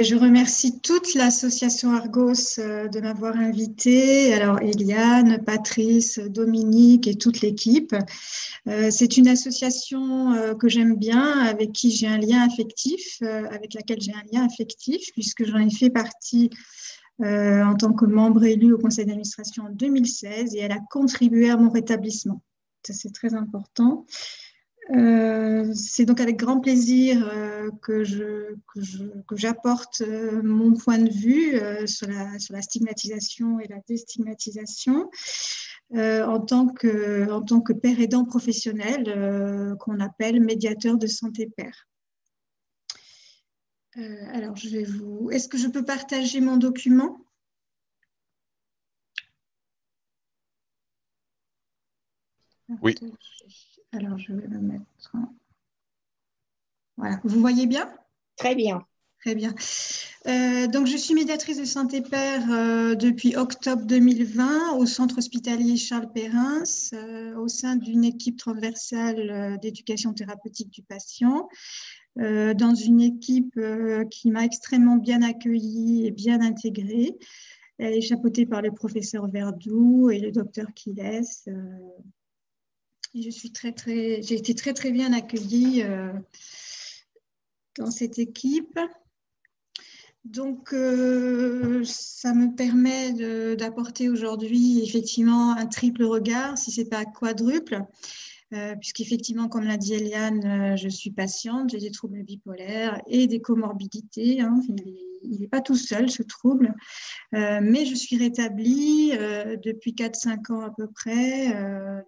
Je remercie toute l'association Argos de m'avoir invitée. Alors, Eliane, Patrice, Dominique et toute l'équipe. C'est une association que j'aime bien, avec qui j'ai un lien affectif, avec laquelle j'ai un lien affectif, puisque j'en ai fait partie en tant que membre élu au conseil d'administration en 2016 et elle a contribué à mon rétablissement. Ça, c'est très important. C'est donc avec grand plaisir que j'apporte mon point de vue sur la stigmatisation et la déstigmatisation en tant que père aidant professionnel qu'on appelle médiateur de santé père. Alors, est-ce que je peux partager mon document? Oui. Alors, je vais le mettre. Voilà. Vous voyez bien? Très bien. Très bien. Donc, je suis médiatrice de santé père depuis octobre 2020 au centre hospitalier Charles Perrins, au sein d'une équipe transversale d'éducation thérapeutique du patient, dans une équipe qui m'a extrêmement bien accueillie et bien intégrée. Elle est chapeautée par le professeur Verdoux et le docteur Quiles. J'ai été très, très bien accueillie dans cette équipe. Donc, ça me permet d'apporter aujourd'hui effectivement un triple regard, si ce n'est pas quadruple, puisqu'effectivement, comme l'a dit Eliane, je suis patiente, j'ai des troubles bipolaires et des comorbidités. Hein. Il n'est pas tout seul, ce trouble, mais je suis rétablie depuis 4-5 ans à peu près.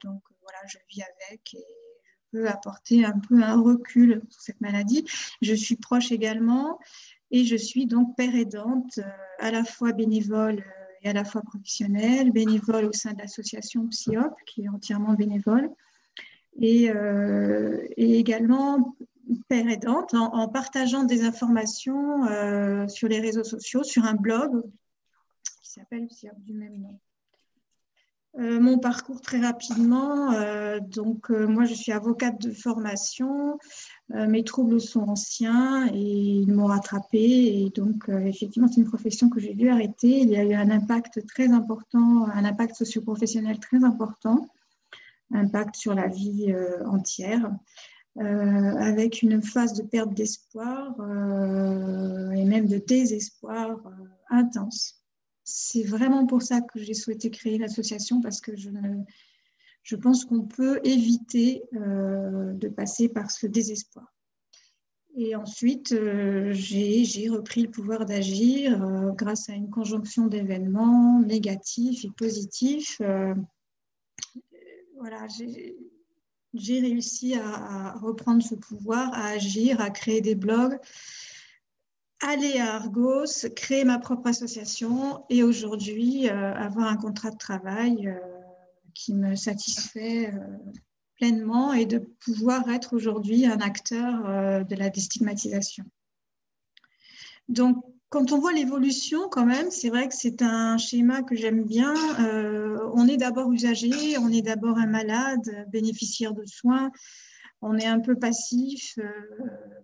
Donc, voilà, je vis avec et je peux apporter un peu un recul sur cette maladie. Je suis proche également et je suis donc père aidante, à la fois bénévole et à la fois professionnelle, bénévole au sein de l'association Psyop, qui est entièrement bénévole, et également père aidante en partageant des informations sur les réseaux sociaux, sur un blog qui s'appelle Psyop du même nom. Mon parcours très rapidement, moi je suis avocate de formation, mes troubles sont anciens et ils m'ont rattrapée et donc effectivement c'est une profession que j'ai dû arrêter. Il y a eu un impact très important, un impact socio-professionnel très important, impact sur la vie entière, avec une phase de perte d'espoir et même de désespoir intense. C'est vraiment pour ça que j'ai souhaité créer l'association, parce que je pense qu'on peut éviter de passer par ce désespoir. Et ensuite, j'ai repris le pouvoir d'agir grâce à une conjonction d'événements négatifs et positifs. Voilà, j'ai réussi à reprendre ce pouvoir, à agir, à créer des blogs, aller à Argos, créer ma propre association et aujourd'hui avoir un contrat de travail qui me satisfait pleinement et de pouvoir être aujourd'hui un acteur de la déstigmatisation. Donc, quand on voit l'évolution, quand même, c'est vrai que c'est un schéma que j'aime bien. On est d'abord usager, on est d'abord un malade, bénéficiaire de soins, on est un peu passif,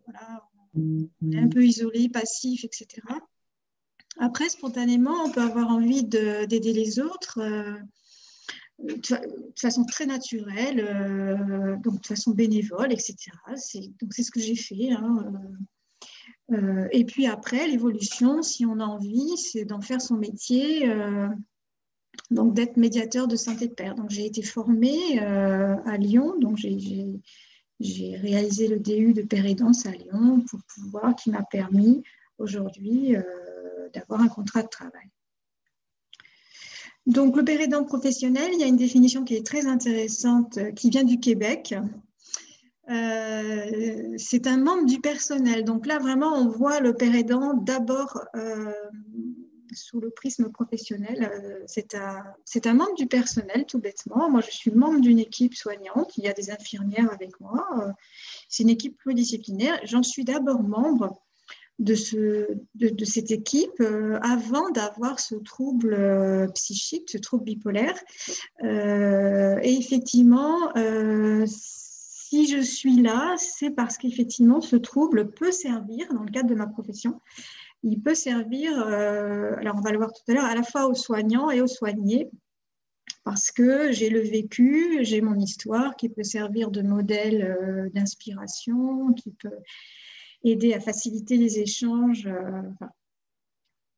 voilà, on est un peu isolé, passif, etc. Après, spontanément, on peut avoir envie d'aider les autres de façon très naturelle, donc de façon bénévole, etc. Donc, c'est ce que j'ai fait. Hein. Et puis après, l'évolution, si on a envie, c'est d'en faire son métier, donc d'être médiateur de santé de père. Donc, j'ai été formée à Lyon, donc j'ai réalisé le DU de père aidance à Lyon qui m'a permis aujourd'hui d'avoir un contrat de travail. Donc, le père aidant professionnel, il y a une définition qui est très intéressante, qui vient du Québec. C'est un membre du personnel. Donc là, vraiment, on voit le père aidant d'abord sous le prisme professionnel. C'est un membre du personnel, tout bêtement. Moi, je suis membre d'une équipe soignante. Il y a des infirmières avec moi. C'est une équipe pluridisciplinaire. J'en suis d'abord membre de cette équipe avant d'avoir ce trouble psychique, ce trouble bipolaire. Et effectivement, si je suis là, c'est parce qu'effectivement, ce trouble peut servir, dans le cadre de ma profession, il peut servir, alors on va le voir tout à l'heure, à la fois aux soignants et aux soignés, parce que j'ai le vécu, j'ai mon histoire qui peut servir de modèle d'inspiration, qui peut aider à faciliter les échanges. Enfin,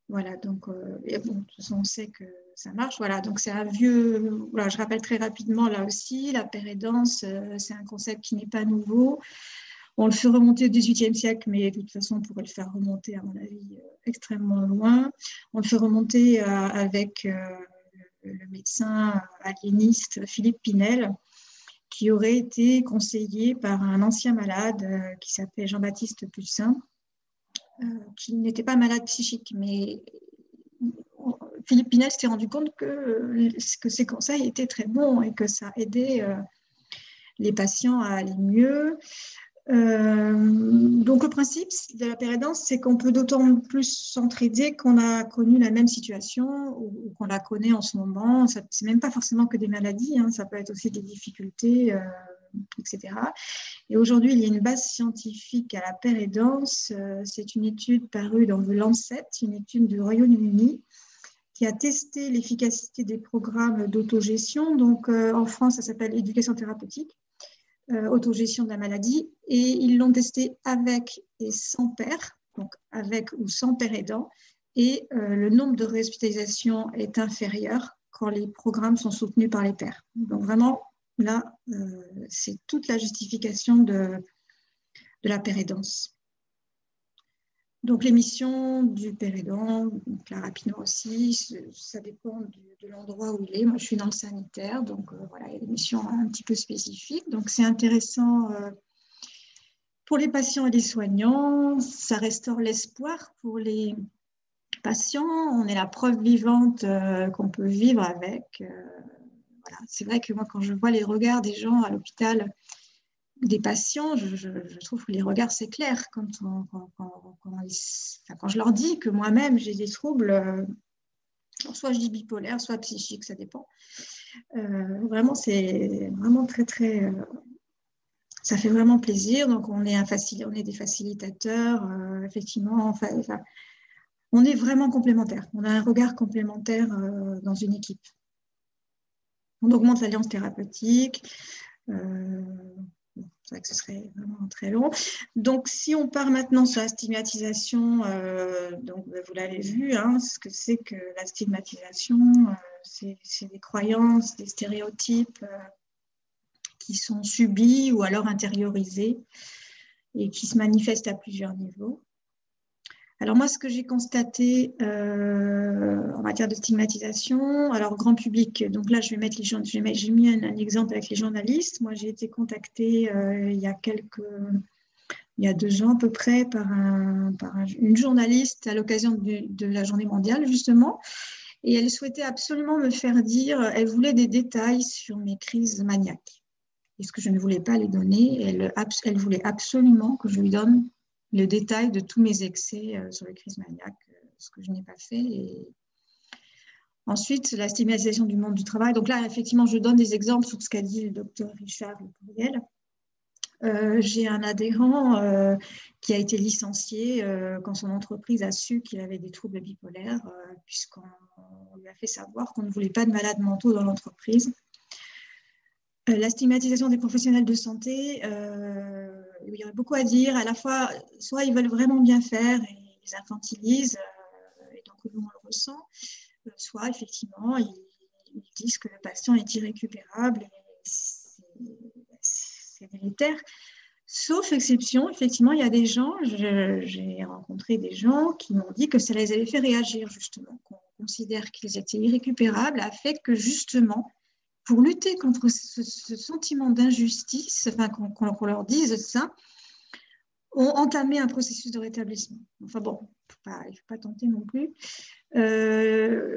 voilà, donc, et bon, de toute façon, on sait que ça marche. Voilà, donc c'est un vieux, voilà, je rappelle très rapidement là aussi, la pérédance, c'est un concept qui n'est pas nouveau. On le fait remonter au XVIIIe siècle, mais de toute façon, on pourrait le faire remonter, à mon avis, extrêmement loin. On le fait remonter avec le médecin aliéniste Philippe Pinel, qui aurait été conseillé par un ancien malade qui s'appelait Jean-Baptiste Pussin, qui n'était pas malade psychique, mais Philippe Pinel s'est rendu compte que ses conseils étaient très bons et que ça aidait les patients à aller mieux. Donc le principe de la pérédance, c'est qu'on peut d'autant plus s'entraider qu'on a connu la même situation ou qu'on la connaît en ce moment. C'est même pas forcément que des maladies, hein, ça peut être aussi des difficultés, etc. Et aujourd'hui, il y a une base scientifique à la pérédance. C'est une étude parue dans le Lancet, une étude du Royaume-Uni, qui a testé l'efficacité des programmes d'autogestion. Donc en France, ça s'appelle éducation thérapeutique. Autogestion de la maladie, et ils l'ont testé avec et sans père, donc avec ou sans père aidant, et le nombre de réhospitalisations est inférieur quand les programmes sont soutenus par les pairs. Donc vraiment, là, c'est toute la justification de la pérédance. Donc les missions du père aidant, donc là rapidement aussi, ça dépend de l'endroit où il est. Moi je suis dans le sanitaire, donc voilà, il y a des missions un petit peu spécifiques. Donc c'est intéressant pour les patients et les soignants, ça restaure l'espoir pour les patients. On est la preuve vivante qu'on peut vivre avec. Voilà. C'est vrai que moi quand je vois les regards des gens à l'hôpital, des patients, je trouve que les regards s'éclairent quand je leur dis que moi-même j'ai des troubles, soit je dis bipolaire, soit psychique, ça dépend. Vraiment, c'est vraiment très, très... ça fait vraiment plaisir. Donc, on est des facilitateurs, effectivement. On est vraiment complémentaires. On a un regard complémentaire dans une équipe. On augmente l'alliance thérapeutique. C'est vrai que ce serait vraiment très long. Donc, si on part maintenant sur la stigmatisation, donc vous l'avez vu, hein, ce que c'est que la stigmatisation, c'est des croyances, des stéréotypes qui sont subis ou alors intériorisés et qui se manifestent à plusieurs niveaux. Alors moi, ce que j'ai constaté en matière de stigmatisation, alors grand public, donc là, je vais mettre j'ai mis un exemple avec les journalistes. Moi, j'ai été contactée il y a 2 ans à peu près par une journaliste à l'occasion de la journée mondiale, justement. Et elle souhaitait absolument me faire dire, elle voulait des détails sur mes crises maniaques. Et ce que je ne voulais pas lui donner, elle voulait absolument que je lui donne le détail de tous mes excès sur les crises maniaques, ce que je n'ai pas fait. Et ensuite, la stigmatisation du monde du travail. Donc là, effectivement, je donne des exemples sur ce qu'a dit le docteur Richard Le Courriel. J'ai un adhérent qui a été licencié quand son entreprise a su qu'il avait des troubles bipolaires, puisqu'on lui a fait savoir qu'on ne voulait pas de malades mentaux dans l'entreprise. La stigmatisation des professionnels de santé, il y aurait beaucoup à dire. À la fois, soit ils veulent vraiment bien faire et ils les infantilisent, et donc nous on le ressent, soit effectivement ils disent que le patient est irrécupérable et c'est délétère. Sauf exception, effectivement, il y a des gens, j'ai rencontré des gens qui m'ont dit que ça les avait fait réagir justement, qu'on considère qu'ils étaient irrécupérables, a fait que justement, pour lutter contre ce sentiment d'injustice, enfin, qu'on leur dise ça, ont entamé un processus de rétablissement. Enfin bon, il ne faut pas tenter non plus.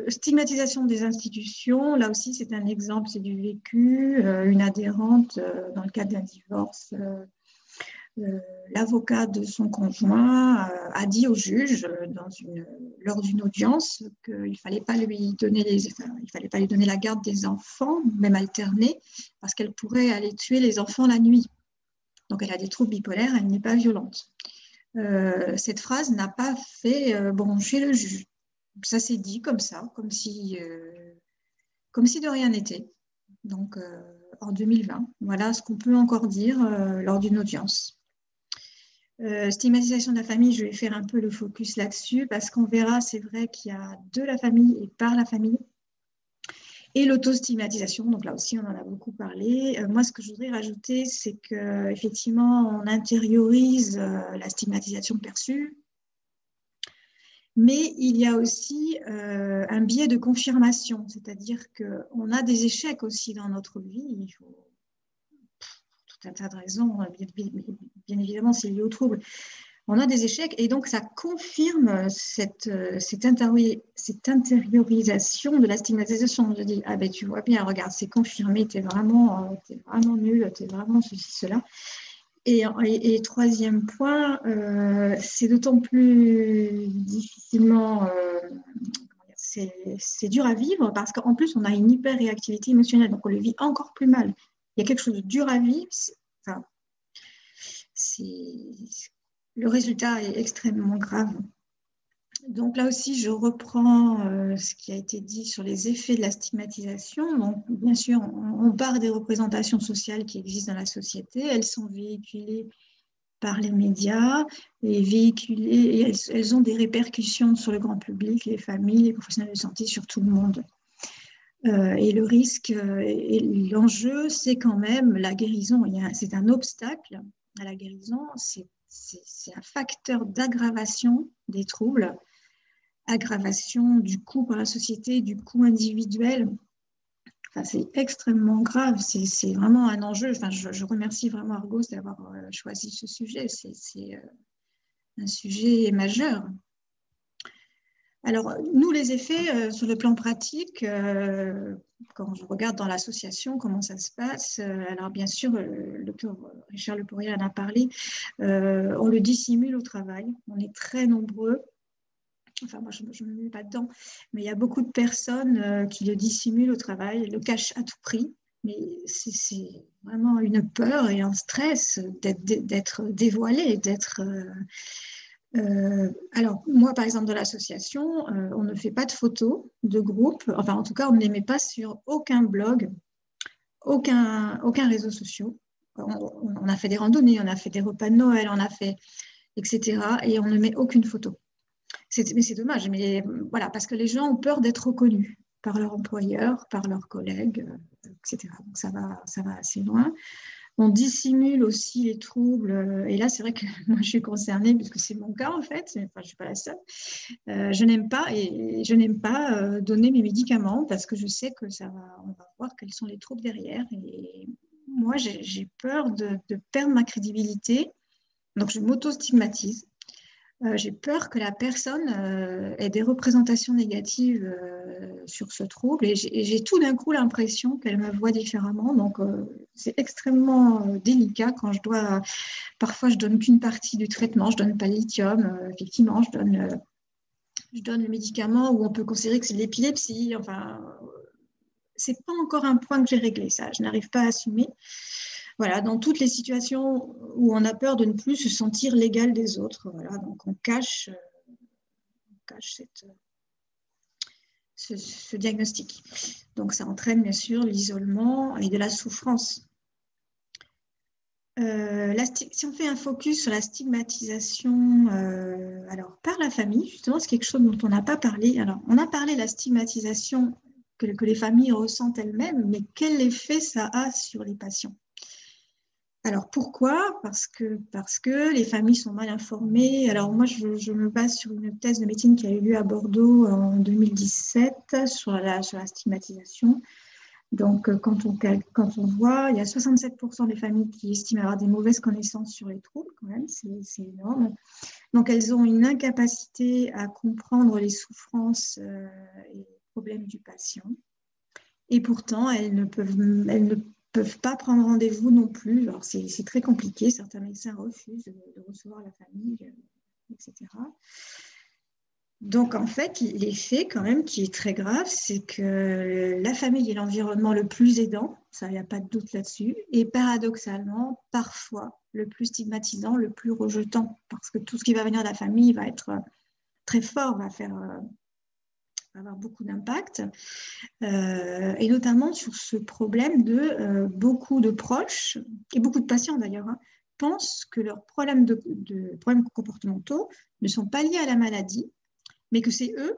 Stigmatisation des institutions, là aussi c'est un exemple, c'est du vécu. Une adhérente, dans le cadre d'un divorce, l'avocat de son conjoint a dit au juge lors d'une audience qu'il ne fallait pas lui donner la garde des enfants, même alternée, parce qu'elle pourrait aller tuer les enfants la nuit. Donc elle a des troubles bipolaires, elle n'est pas violente. cette phrase n'a pas fait broncher le juge. Ça s'est dit comme ça, comme si de rien n'était. Donc, en 2020, voilà ce qu'on peut encore dire lors d'une audience. Stigmatisation de la famille, je vais faire un peu le focus là-dessus parce qu'on verra, c'est vrai qu'il y a de la famille et par la famille. Et l'autostigmatisation, donc là aussi on en a beaucoup parlé. Moi, ce que je voudrais rajouter, c'est qu'effectivement, on intériorise la stigmatisation perçue, mais il y a aussi un biais de confirmation, c'est-à-dire qu'on a des échecs aussi dans notre vie. Il faut tout un tas de raisons, bien évidemment, c'est lié au trouble. On a des échecs et donc ça confirme cette intériorisation de la stigmatisation. Je dis, ah ben tu vois bien, regarde, c'est confirmé, t'es vraiment nul, t'es vraiment ceci, cela. Et troisième point, c'est d'autant plus difficilement, c'est dur à vivre parce qu'en plus on a une hyper-réactivité émotionnelle, donc on le vit encore plus mal. Il y a quelque chose de dur à vivre, le résultat est extrêmement grave. Donc là aussi, je reprends ce qui a été dit sur les effets de la stigmatisation. Donc, bien sûr, on part des représentations sociales qui existent dans la société. Elles sont véhiculées par les médias et elles ont des répercussions sur le grand public, les familles, les professionnels de santé, sur tout le monde. Et le risque et l'enjeu, c'est quand même la guérison. C'est un obstacle à la guérison, c'est un facteur d'aggravation des troubles, aggravation du coût par la société, du coût individuel. Enfin, c'est extrêmement grave, c'est vraiment un enjeu. Enfin, je remercie vraiment Argos d'avoir choisi ce sujet, c'est un sujet majeur. Alors, nous, les effets sur le plan pratique, quand je regarde dans l'association comment ça se passe, alors bien sûr, le docteur Richard Leporiel en a parlé, on le dissimule au travail, on est très nombreux. Enfin, moi, je ne me mets pas dedans, mais il y a beaucoup de personnes qui le dissimulent au travail, le cachent à tout prix. Mais c'est vraiment une peur et un stress d'être dévoilé, d'être... alors, moi, par exemple, dans l'association, on ne fait pas de photos de groupe. Enfin, en tout cas, on ne les met pas sur aucun blog, aucun réseau social. On a fait des randonnées, on a fait des repas de Noël, on a fait, etc. Et on ne met aucune photo. Mais c'est dommage, mais voilà, parce que les gens ont peur d'être reconnus par leur employeur, par leurs collègues, etc. Donc, ça va assez loin. On dissimule aussi les troubles. Et là, c'est vrai que moi, je suis concernée puisque c'est mon cas, en fait. Enfin, je ne suis pas la seule. Je n'aime pas donner mes médicaments parce que je sais que on va voir quels sont les troubles derrière. Et moi, j'ai peur de perdre ma crédibilité. Donc, je m'auto-stigmatise. J'ai peur que la personne ait des représentations négatives sur ce trouble et j'ai tout d'un coup l'impression qu'elle me voit différemment. Donc, c'est extrêmement délicat quand parfois je donne qu'une partie du traitement, je donne pas le lithium, effectivement, je donne le médicament où on peut considérer que c'est de l'épilepsie. Enfin, c'est pas encore un point que j'ai réglé, ça, je n'arrive pas à assumer. Voilà, dans toutes les situations où on a peur de ne plus se sentir l'égal des autres, voilà, donc on cache ce diagnostic. Donc ça entraîne bien sûr l'isolement et de la souffrance. Si on fait un focus sur la stigmatisation alors par la famille, justement, c'est quelque chose dont on n'a pas parlé. Alors, on a parlé de la stigmatisation que les familles ressentent elles-mêmes, mais quel effet ça a sur les patients? Alors, pourquoi? Parce que les familles sont mal informées. Alors, moi, je me base sur une thèse de médecine qui a eu lieu à Bordeaux en 2017 sur la stigmatisation. Donc, quand on voit, il y a 67% des familles qui estiment avoir des mauvaises connaissances sur les troubles, quand même, c'est énorme. Donc, elles ont une incapacité à comprendre les souffrances et les problèmes du patient. Et pourtant, elles ne peuvent pas prendre rendez-vous non plus. Alors, c'est très compliqué. Certains médecins refusent de recevoir la famille, etc. Donc, en fait, l'effet quand même qui est très grave, c'est que la famille est l'environnement le plus aidant. ça, il n'y a pas de doute là-dessus. Et paradoxalement, parfois, le plus stigmatisant, le plus rejetant, parce que tout ce qui va venir de la famille va être très fort, va avoir beaucoup d'impact, et notamment sur ce problème de beaucoup de proches, et beaucoup de patients d'ailleurs, hein, pensent que leurs problèmes comportementaux ne sont pas liés à la maladie, mais que c'est eux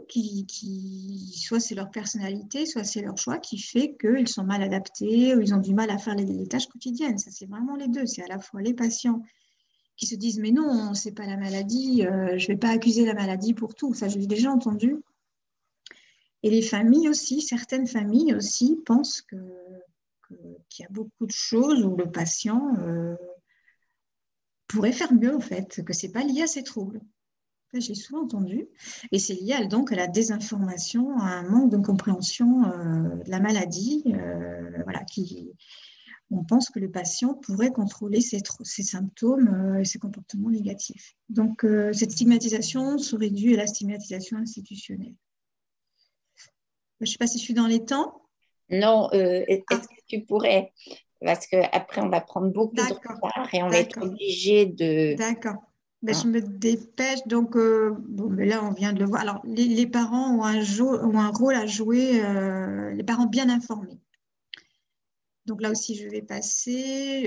soit c'est leur personnalité, soit c'est leur choix qui fait qu'ils sont mal adaptés ou ils ont du mal à faire les tâches quotidiennes. Ça, c'est vraiment les deux. C'est à la fois les patients qui se disent « mais non, c'est pas la maladie, je vais pas accuser la maladie pour tout ». Ça, je l'ai déjà entendu. Et les familles aussi, certaines familles aussi pensent qu'il y a beaucoup de choses où le patient pourrait faire mieux en fait, que c'est pas lié à ses troubles. J'ai souvent entendu, et c'est lié donc à la désinformation, à un manque de compréhension de la maladie. Voilà, on pense que le patient pourrait contrôler ses symptômes et ses comportements négatifs. Donc, cette stigmatisation serait due à la stigmatisation institutionnelle. Je ne sais pas si je suis dans les temps. Non, est-ce que tu pourrais, parce qu'après, on va prendre beaucoup de D'accord, retard et on va être d'accord, obligé de... d'accord. Ben, je Hein. me dépêche. Donc, bon, mais là, on vient de le voir. Alors, les parents ont un rôle à jouer, les parents bien informés. Donc là aussi, je vais passer.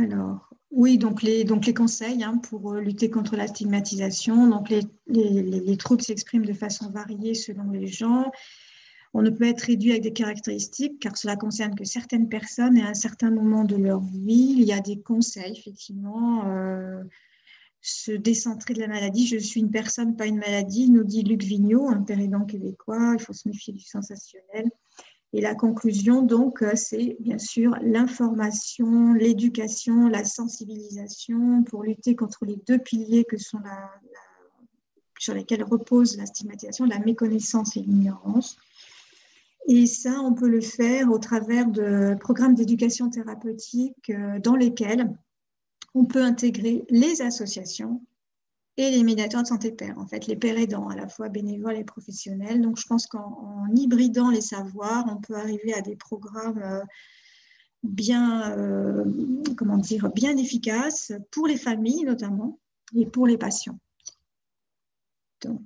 Alors, oui, donc les conseils hein, pour lutter contre la stigmatisation. Donc, les troubles s'expriment de façon variée selon les gens. On ne peut être réduit avec des caractéristiques car cela concerne que certaines personnes et à un certain moment de leur vie. Il y a des conseils, effectivement. Se décentrer de la maladie. Je suis une personne, pas une maladie, nous dit Luc Vigneault, un pérédant québécois. Il faut se méfier du sensationnel. Et la conclusion, donc, c'est bien sûr l'information, l'éducation, la sensibilisation pour lutter contre les deux piliers que sont sur lesquels repose la stigmatisation, la méconnaissance et l'ignorance. Et ça, on peut le faire au travers de programmes d'éducation thérapeutique dans lesquels on peut intégrer les associations et les médiateurs de santé pairs, en fait, les pairs aidants, à la fois bénévoles et professionnels. Donc, je pense qu'en hybridant les savoirs, on peut arriver à des programmes bien efficaces pour les familles notamment et pour les patients. Donc,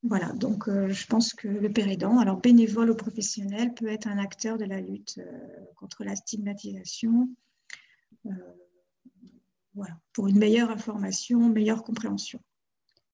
voilà, donc je pense que le père aidant, alors bénévole ou professionnel, peut être un acteur de la lutte contre la stigmatisation, voilà, pour une meilleure information, meilleure compréhension.